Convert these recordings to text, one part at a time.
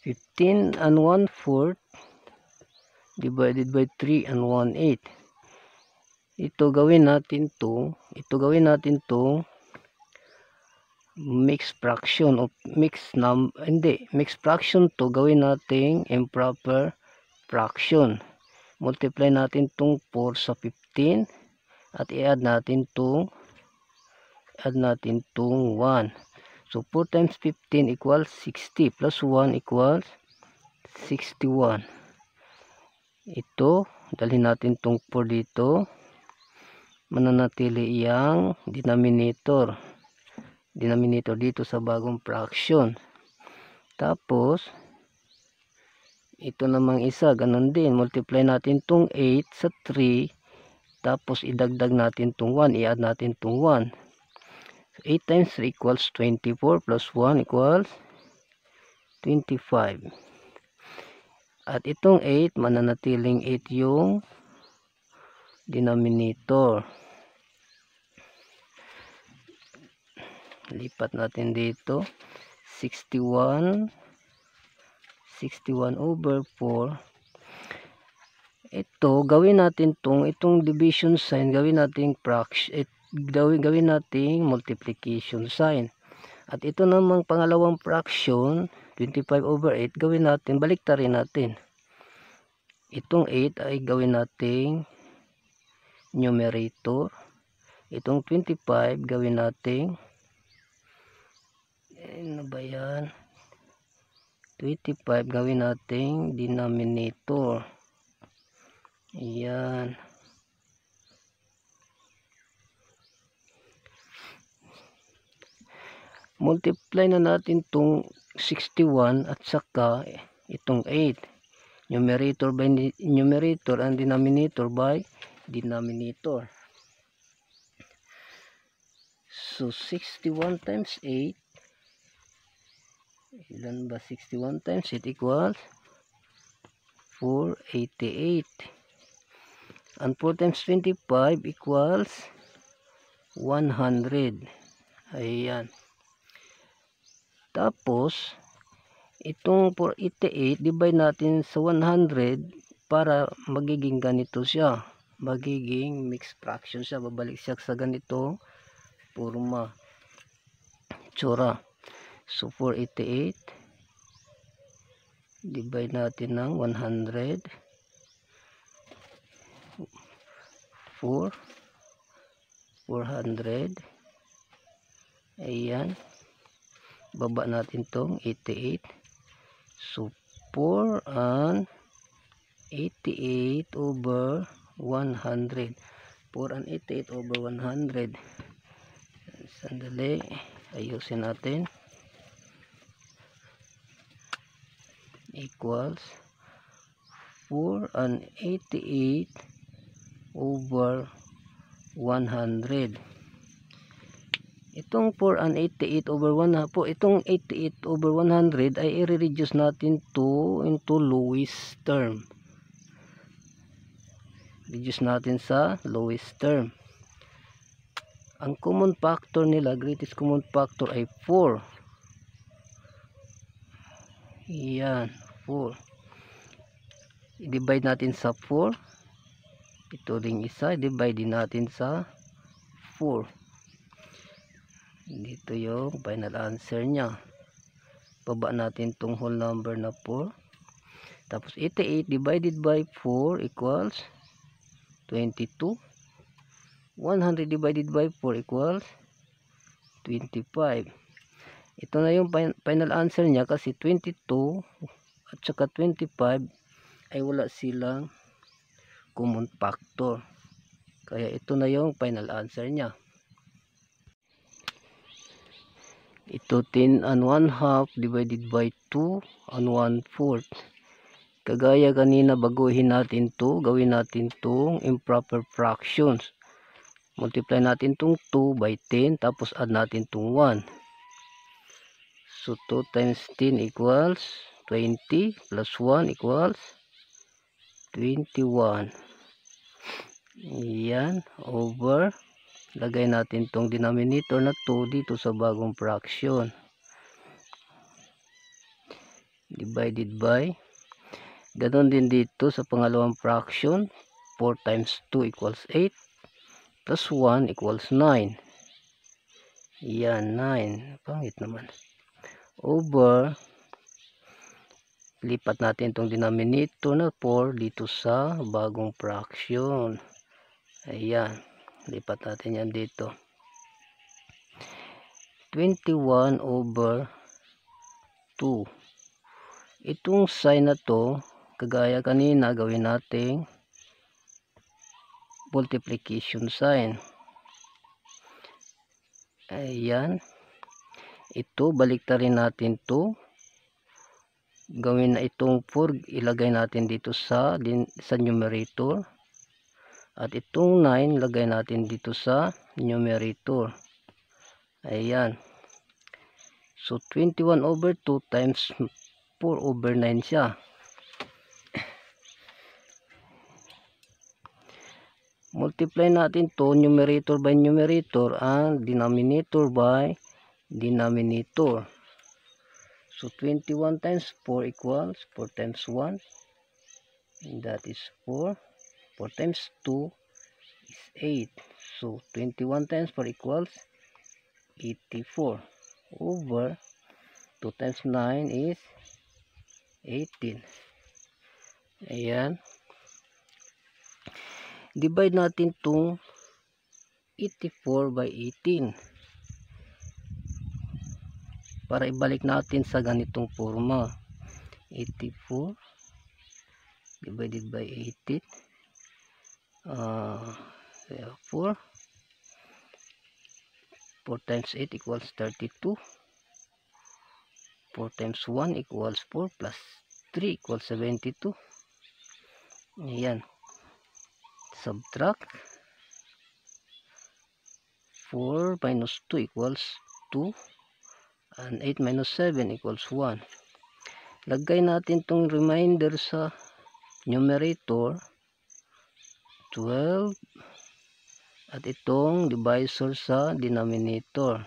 15 and 1/4 divided by 3 and 1/8. Ito gawin natin to mixed fraction of mixed fraction to gawin nating improper fraction. Multiply natin tong 4 sa 15 at i-add natin tong 1. So 4 times 15 equals 60 plus 1 equals 61. Ito, dalhin natin tong 4 dito. Mananatili yang denominator dito sa bagong fraction. Tapos ito namang isa, ganun din. Multiply natin tong 8 sa 3. Tapos idagdag natin tong 1. I-add natin tong 1. So 8 times 3 equals 24 plus 1 equals 25. At itong 8, mananatiling 8 yung denominator. Lipat natin dito. 61 over 4. Ito, gawin natin itong division sign, gawin nating fraction, gawin nating multiplication sign. At ito namang pangalawang fraction, 25 over 8, gawin natin, baliktarin natin. Itong 8 ay gawin nating numerator. Itong 25 gawin nating ano ba yan? 25 gawin nating denominator. Ayan. Multiply na natin itong 61 at saka itong 8. Numerator by numerator and denominator by denominator. So 61 times 8. Ilan ba 61 times 8 equals 488. And 4 times 25 equals 100. Ayan. Tapos itong 488 divide natin sa 100 para magiging ganito siya. Magiging mixed fraction siya. Babalik siya sa ganito forma. Tsura. So 488 divide natin ng 100. 400. Ayan. Baba natin tong 88. So 4 and 88 over 100. 4 and 88 over 100. Sandali. Ayusin natin. Equals 4 and 88 over 100. Itong 4 and 88 over 100 po, itong 88 over 100 ay i-reduce natin into lowest term. Reduce natin sa lowest term. Ang common factor nila, greatest common factor ay 4. Yan, 4. I-divide natin sa 4. Ito ring isa, i-divide din natin sa 4. Dito yung final answer niya. Baba natin tong whole number na 4. Tapos 88 divided by 4 equals 22. 100 divided by 4 equals 25. Ito na yung final answer niya kasi 22 at saka 25 ay wala silang common factor. Kaya ito na yung final answer niya. Ito 10 and 1/2 divided by 2 and 1/4. Kagaya kanina, baguhin natin to, gawin natin tong improper fractions. Multiply natin tong 2 by 10 tapos add natin tong 1. So 2 times 10 equals 20 plus 1 equals 21. Yan, over. Lagay natin tong denominator na 2 dito sa bagong fraction. divided by, ganon din dito sa pangalawang fraction, 4 times 2 equals 8 plus 1 equals 9. Yan, 9. Pangit naman. Over, lipat natin itong denominator na 4 dito sa bagong fraction. Ayan, lipat natin yan dito. 21 over 2. Itong sign na to, kagaya kanina, gawin nating multiplication sign. Ayan. Ito, baliktarin natin to. Gawin na itong 4, ilagay natin dito sa numerator. At itong 9, lagay natin dito sa numerator. Ayan. So, 21 over 2 times 4 over 9 siya. Multiply natin to numerator by numerator and denominator by denominator. So 21 times 4 equals 4 times 1, and that is 4. 4 times 2 is 8. So 21 times 4 equals 84 over 2 times 9 is 18. Ayan. Divide natin itong 84 by 18 para ibalik natin sa ganitong forma. 84 divided by 18, 4 times 8 equals 32. 4 times 1 equals 4 plus 3 equals 72. Ayan. Subtract. 4 minus 2 equals 2. And 8 minus 7 equals 1. Lagay natin itong remainder sa numerator. 12. At itong divisor sa denominator.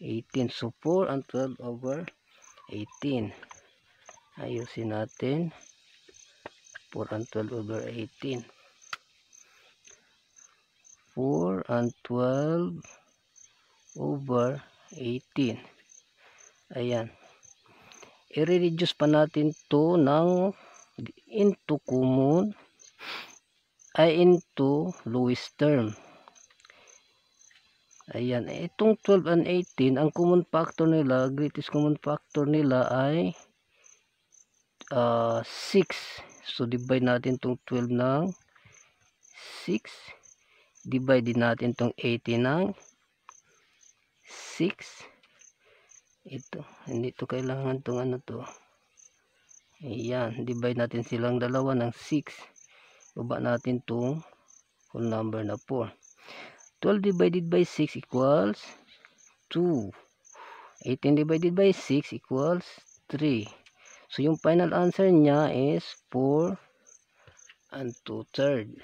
18. So 4 and 12 over 18. Ayusin natin. 4 and 12 over 18. 4 and 12 over 18. Ayan. I-reduce pa natin to ng into common ay into lowest term. Ayan. Itong 12 and 18, ang common factor nila, greatest common factor nila ay 6. So divide natin itong 12 ng 6. Divide din natin itong 80 ng 6. Ito, hindi ito kailangan itong ano to. Ayan, divide natin silang dalawa ng 6. Baba natin itong whole number na 4. 12 divided by 6 equals 2. 18 divided by 6 equals 3. So yung final answer niya is 4 and 2/3.